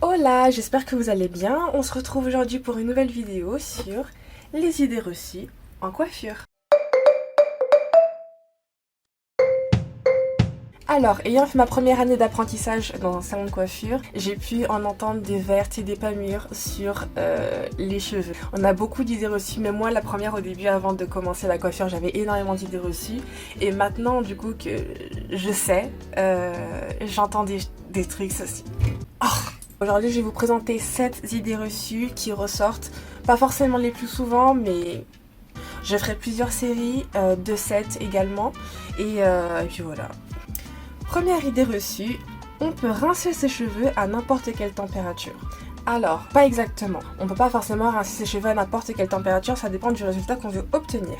Hola, j'espère que vous allez bien. On se retrouve aujourd'hui pour une nouvelle vidéo sur les idées reçues en coiffure. Alors, ayant fait ma première année d'apprentissage dans un salon de coiffure, j'ai pu en entendre des vertes et des pas mûres sur les cheveux. On a beaucoup d'idées reçues, mais moi la première au début, avant de commencer la coiffure, j'avais énormément d'idées reçues. Et maintenant, du coup, que je sais, j'entends des trucs ceci. Oh. Aujourd'hui, je vais vous présenter 7 idées reçues qui ressortent, pas forcément les plus souvent, mais je ferai plusieurs séries de 7 également. Et puis voilà. Première idée reçue, on peut rincer ses cheveux à n'importe quelle température. Alors, pas exactement. On ne peut pas forcément rincer ses cheveux à n'importe quelle température, ça dépend du résultat qu'on veut obtenir.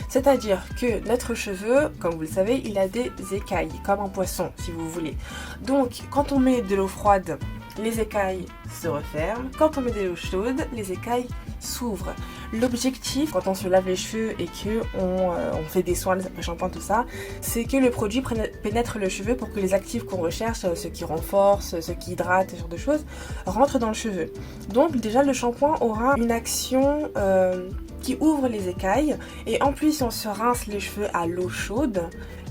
C'est-à-dire que notre cheveu, comme vous le savez, il a des écailles, comme un poisson, si vous voulez. Donc, quand on met de l'eau froide, les écailles se referment. Quand on met de l'eau chaude, les écailles s'ouvrent. L'objectif, quand on se lave les cheveux et qu'on fait des soins, les après-shampoings, tout ça, c'est que le produit pénètre le cheveu pour que les actifs qu'on recherche, ceux qui renforcent, ceux qui hydratent, ce genre de choses, rentrent dans le cheveu. Donc déjà, le shampoing aura une action qui ouvre les écailles. Et en plus, si on se rince les cheveux à l'eau chaude,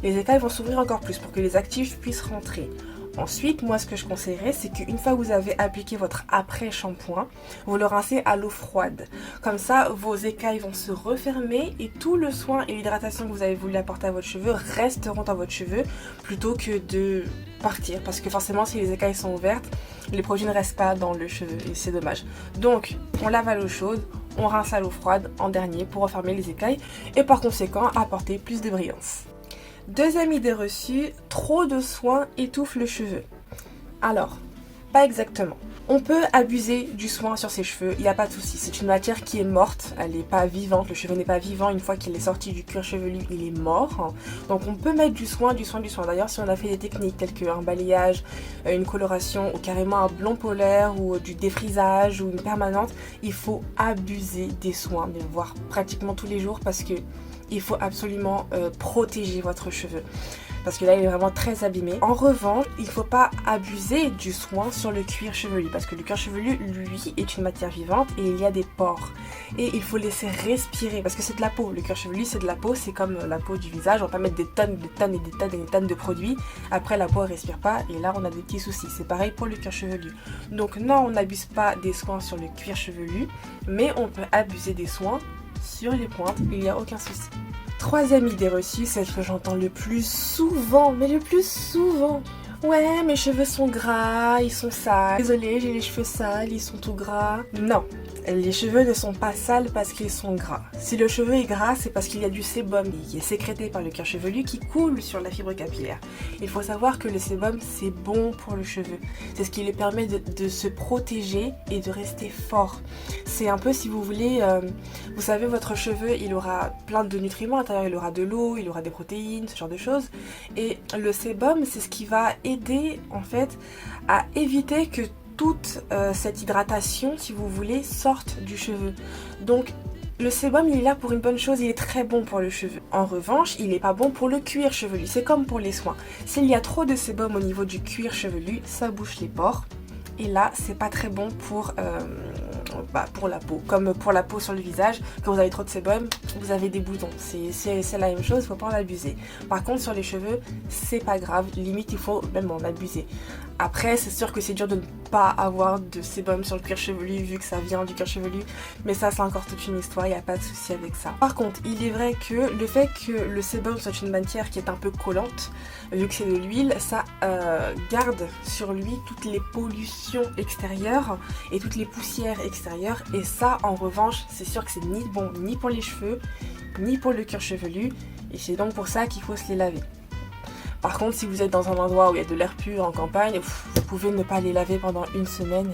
les écailles vont s'ouvrir encore plus pour que les actifs puissent rentrer. Ensuite, moi ce que je conseillerais, c'est qu'une fois que vous avez appliqué votre après-shampoing, vous le rincez à l'eau froide. Comme ça, vos écailles vont se refermer et tout le soin et l'hydratation que vous avez voulu apporter à votre cheveu resteront dans votre cheveu plutôt que de partir. Parce que forcément, si les écailles sont ouvertes, les produits ne restent pas dans le cheveu et c'est dommage. Donc, on lave à l'eau chaude, on rince à l'eau froide en dernier pour refermer les écailles et par conséquent apporter plus de brillance. Deuxième idée reçue, trop de soins étouffe le cheveu. Alors, pas exactement. On peut abuser du soin sur ses cheveux, il n'y a pas de souci. C'est une matière qui est morte, elle n'est pas vivante, le cheveu n'est pas vivant. Une fois qu'il est sorti du cuir chevelu, il est mort. Donc on peut mettre du soin. D'ailleurs, si on a fait des techniques telles qu'un balayage, une coloration ou carrément un blond polaire ou du défrisage ou une permanente, il faut abuser des soins, mais voire pratiquement tous les jours parce que il faut absolument protéger votre cheveu. Parce que là, il est vraiment très abîmé. En revanche, il ne faut pas abuser du soin sur le cuir chevelu. Parce que le cuir chevelu, lui, est une matière vivante et il y a des pores. Et il faut laisser respirer. Parce que c'est de la peau. Le cuir chevelu, c'est de la peau. C'est comme la peau du visage. On va pas mettre des tonnes de produits. Après, la peau ne respire pas. Et là, on a des petits soucis. C'est pareil pour le cuir chevelu. Donc non, on n'abuse pas des soins sur le cuir chevelu. Mais on peut abuser des soins sur les pointes. Il n'y a aucun souci. Troisième idée reçue, celle que j'entends le plus souvent, mais le plus souvent. Ouais, mes cheveux sont gras, ils sont sales. Désolée, j'ai les cheveux sales, ils sont tout gras. Non, les cheveux ne sont pas sales parce qu'ils sont gras. Si le cheveu est gras, c'est parce qu'il y a du sébum qui est sécrété par le cuir chevelu qui coule sur la fibre capillaire. Il faut savoir que le sébum, c'est bon pour le cheveu. C'est ce qui lui permet de se protéger et de rester fort. C'est un peu, si vous voulez, vous savez, votre cheveu, il aura plein de nutriments à l'intérieur. Il aura de l'eau, il aura des protéines, ce genre de choses. Et le sébum, c'est ce qui va aider en fait à éviter que toute cette hydratation, si vous voulez, sorte du cheveu. Donc le sébum, il est là pour une bonne chose, il est très bon pour le cheveu. En revanche, il n'est pas bon pour le cuir chevelu. C'est comme pour les soins. S'il y a trop de sébum au niveau du cuir chevelu, ça bouche les pores. Et là, c'est pas très bon pour la peau. Comme pour la peau sur le visage, quand vous avez trop de sébum, vous avez des boutons. C'est la même chose, il faut pas en abuser. Par contre, sur les cheveux, c'est pas grave. Limite, il faut même en abuser. Après, c'est sûr que c'est dur de ne pas avoir de sébum sur le cuir chevelu vu que ça vient du cuir chevelu. Mais ça, c'est encore toute une histoire, il n'y a pas de souci avec ça. Par contre, il est vrai que le fait que le sébum soit une matière qui est un peu collante, vu que c'est de l'huile, ça garde sur lui toutes les pollutions extérieures et toutes les poussières extérieures. Et ça, en revanche, c'est sûr que c'est ni bon ni pour les cheveux, ni pour le cuir chevelu. Et c'est donc pour ça qu'il faut se les laver. Par contre, si vous êtes dans un endroit où il y a de l'air pur en campagne, vous pouvez ne pas les laver pendant une semaine.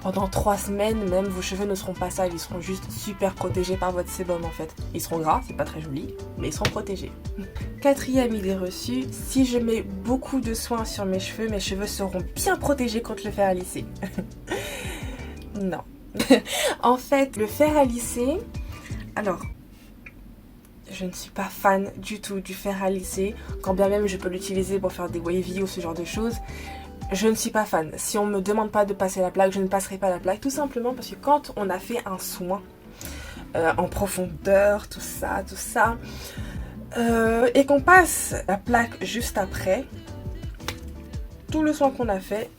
Pendant 3 semaines, même, vos cheveux ne seront pas sales, ils seront juste super protégés par votre sébum en fait. Ils seront gras, c'est pas très joli, mais ils seront protégés. Quatrième idée reçue, si je mets beaucoup de soins sur mes cheveux seront bien protégés contre le fer à lisser. Non. En fait, le fer à lisser, alors, je ne suis pas fan du tout du fer à lisser, quand bien même je peux l'utiliser pour faire des wavy ou ce genre de choses. je ne suis pas fan. Si on me demande pas de passer la plaque, je ne passerai pas la plaque, tout simplement parce que quand on a fait un soin en profondeur, tout ça, et qu'on passe la plaque juste après, tout le soin qu'on a fait,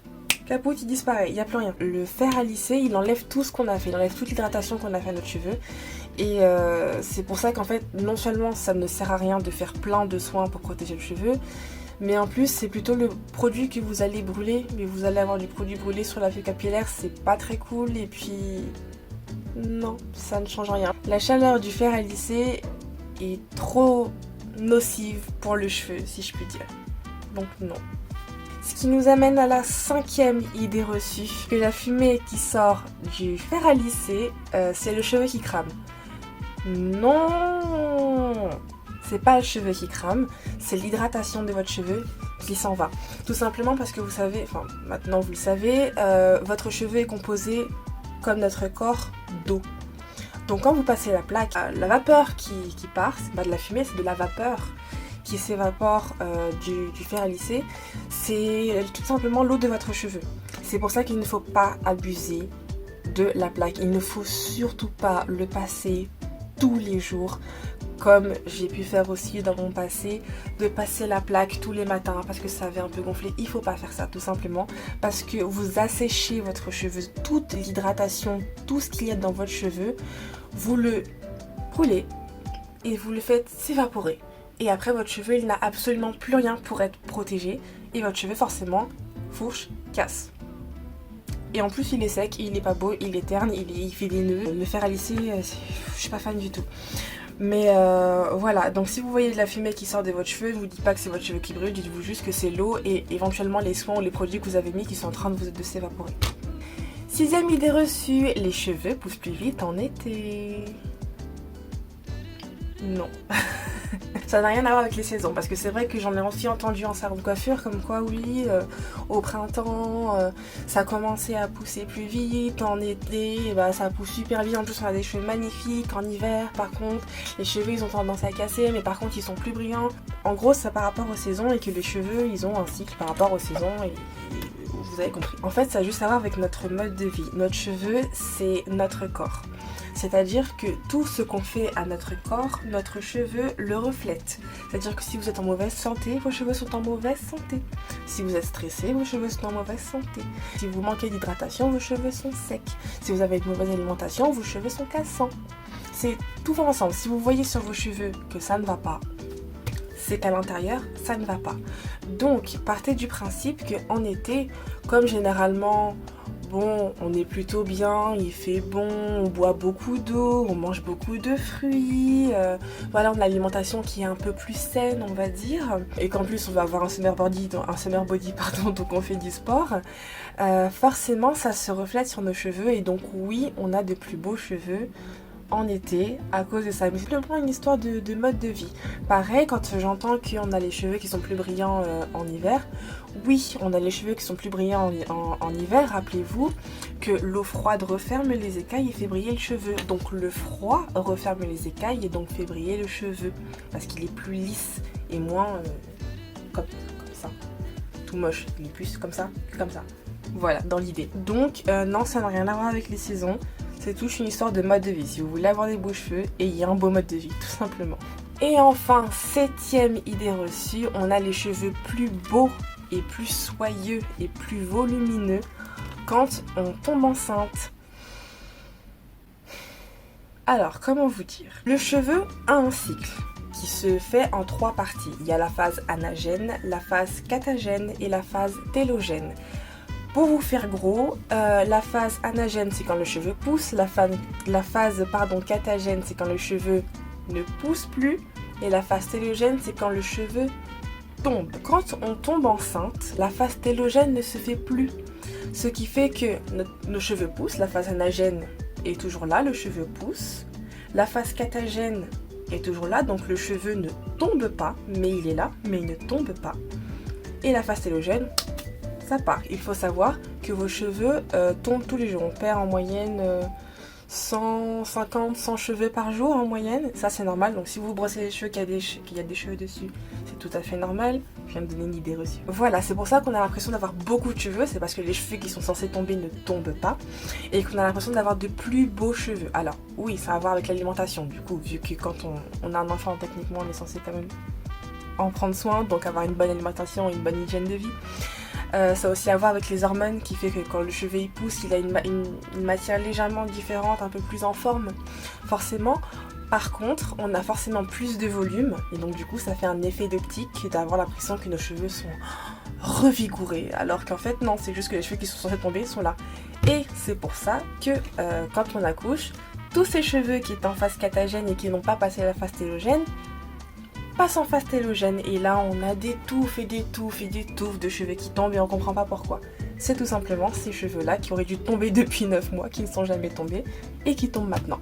capote, il disparaît, il n'y a plus rien. Le fer à lisser, il enlève tout ce qu'on a fait, il enlève toute l'hydratation qu'on a fait à notre cheveu. Et c'est pour ça qu'en fait, non seulement ça ne sert à rien de faire plein de soins pour protéger le cheveu, mais en plus c'est plutôt le produit que vous allez brûler. Mais vous allez avoir du produit brûlé sur la feuille capillaire, c'est pas très cool. Et puis non, ça ne change rien. La chaleur du fer à lisser est trop nocive pour le cheveu, si je puis dire. Donc non. Ce qui nous amène à la 5e idée reçue, que la fumée qui sort du fer à lisser, c'est le cheveu qui crame. Non, c'est pas le cheveu qui crame, c'est l'hydratation de votre cheveu qui s'en va. Tout simplement parce que vous savez, enfin maintenant vous le savez, votre cheveu est composé, comme notre corps, d'eau. Donc quand vous passez la plaque, la vapeur qui part, c'est pas de la fumée, c'est de la vapeur qui s'évapore du fer à lisser, c'est tout simplement l'eau de votre cheveu. C'est pour ça qu'il ne faut pas abuser de la plaque. Il ne faut surtout pas le passer tous les jours, comme j'ai pu faire aussi dans mon passé, de passer la plaque tous les matins parce que ça avait un peu gonflé. Il ne faut pas faire ça, tout simplement parce que vous asséchez votre cheveu, toute l'hydratation, tout ce qu'il y a dans votre cheveu, vous le brûlez et vous le faites s'évaporer. Et après, votre cheveu, il n'a absolument plus rien pour être protégé. Et votre cheveu, forcément, fourche, casse. Et en plus, il est sec, il est pas beau, il est terne, il fait des nœuds. Le fer à lisser, je suis pas fan du tout. Mais voilà, donc si vous voyez de la fumée qui sort de votre cheveu, ne vous dites pas que c'est votre cheveu qui brûle, dites-vous juste que c'est l'eau et éventuellement les soins ou les produits que vous avez mis qui sont en train de s'évaporer. 6e idée reçue, les cheveux poussent plus vite en été. Non. Ça n'a rien à voir avec les saisons, parce que c'est vrai que j'en ai aussi entendu en salon de coiffure comme quoi oui, au printemps ça commençait à pousser plus vite, en été bah, ça pousse super vite, en plus on a des cheveux magnifiques, en hiver par contre les cheveux ils ont tendance à casser, mais par contre ils sont plus brillants. En gros c'est par rapport aux saisons et que les cheveux ils ont un cycle par rapport aux saisons et vous avez compris. En fait ça a juste à voir avec notre mode de vie. Notre cheveu c'est notre corps. C'est-à-dire que tout ce qu'on fait à notre corps, notre cheveu le reflète. C'est-à-dire que si vous êtes en mauvaise santé, vos cheveux sont en mauvaise santé. Si vous êtes stressé, vos cheveux sont en mauvaise santé. Si vous manquez d'hydratation, vos cheveux sont secs. Si vous avez une mauvaise alimentation, vos cheveux sont cassants. C'est tout va ensemble. Si vous voyez sur vos cheveux que ça ne va pas, c'est qu'à l'intérieur, ça ne va pas. Donc, partez du principe qu'en été, comme généralement... Bon, on est plutôt bien, il fait bon, on boit beaucoup d'eau, on mange beaucoup de fruits, voilà, on a l'alimentation qui est un peu plus saine, on va dire, et qu'en plus on va avoir un summer body, donc on fait du sport, forcément ça se reflète sur nos cheveux et donc oui, on a de plus beaux cheveux en été à cause de ça, mais c'est simplement une histoire de mode de vie. Pareil, quand j'entends qu'on a les cheveux qui sont plus brillants en hiver, oui, on a les cheveux qui sont plus brillants en hiver. Rappelez-vous que l'eau froide referme les écailles et fait briller le cheveu. Donc le froid referme les écailles et donc fait briller le cheveu parce qu'il est plus lisse et moins comme ça, tout moche. Il est plus comme ça que comme ça. Voilà, dans l'idée. Donc non, ça n'a rien à voir avec les saisons. C'est tout une histoire de mode de vie. Si vous voulez avoir des beaux cheveux, ayez un beau mode de vie, tout simplement. Et enfin, 7e idée reçue, on a les cheveux plus beaux et plus soyeux et plus volumineux quand on tombe enceinte. Alors, comment vous dire ? Le cheveu a un cycle qui se fait en 3 parties. Il y a la phase anagène, la phase catagène et la phase télogène. Pour vous faire gros, la phase anagène c'est quand le cheveu pousse, la phase catagène c'est quand le cheveu ne pousse plus et la phase télogène c'est quand le cheveu tombe. Quand on tombe enceinte, la phase télogène ne se fait plus, ce qui fait que nos cheveux poussent, la phase anagène est toujours là, le cheveu pousse, la phase catagène est toujours là, donc le cheveu ne tombe pas, mais il est là, mais il ne tombe pas, et la phase télogène, ça part. Il faut savoir que vos cheveux tombent tous les jours. On perd en moyenne 150, 100 cheveux par jour en moyenne. Ça c'est normal. Donc si vous brossez les cheveux, qu'il y a des cheveux dessus, c'est tout à fait normal. Je viens de donner une idée reçue. Voilà, c'est pour ça qu'on a l'impression d'avoir beaucoup de cheveux, c'est parce que les cheveux qui sont censés tomber ne tombent pas, et qu'on a l'impression d'avoir de plus beaux cheveux. Alors, oui, ça a à voir avec l'alimentation, du coup, vu que quand on a un enfant, techniquement, on est censé quand même en prendre soin, donc avoir une bonne alimentation et une bonne hygiène de vie. Ça a aussi à voir avec les hormones qui fait que quand le cheveu il pousse, il a une matière légèrement différente, un peu plus en forme, forcément. Par contre, on a forcément plus de volume et donc du coup ça fait un effet d'optique d'avoir l'impression que nos cheveux sont revigourés, alors qu'en fait non, c'est juste que les cheveux qui sont censés tomber sont là. Et c'est pour ça que quand on accouche, tous ces cheveux qui étaient en phase catagène et qui n'ont pas passé la phase télogène passe en phase télogène et là on a des touffes et des touffes et des touffes de cheveux qui tombent et on comprend pas pourquoi. C'est tout simplement ces cheveux là qui auraient dû tomber depuis 9 mois, qui ne sont jamais tombés et qui tombent maintenant.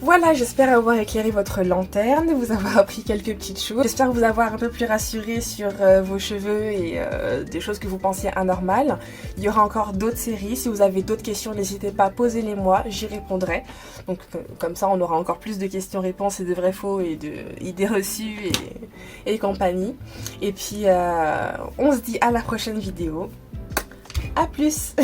Voilà, j'espère avoir éclairé votre lanterne, vous avoir appris quelques petites choses. J'espère vous avoir un peu plus rassuré sur vos cheveux et des choses que vous pensiez anormales. Il y aura encore d'autres séries. Si vous avez d'autres questions, n'hésitez pas à poser-les moi, j'y répondrai. Donc comme ça, on aura encore plus de questions-réponses et de vrais-faux et d'idées reçues et compagnie. Et puis, on se dit à la prochaine vidéo. À plus.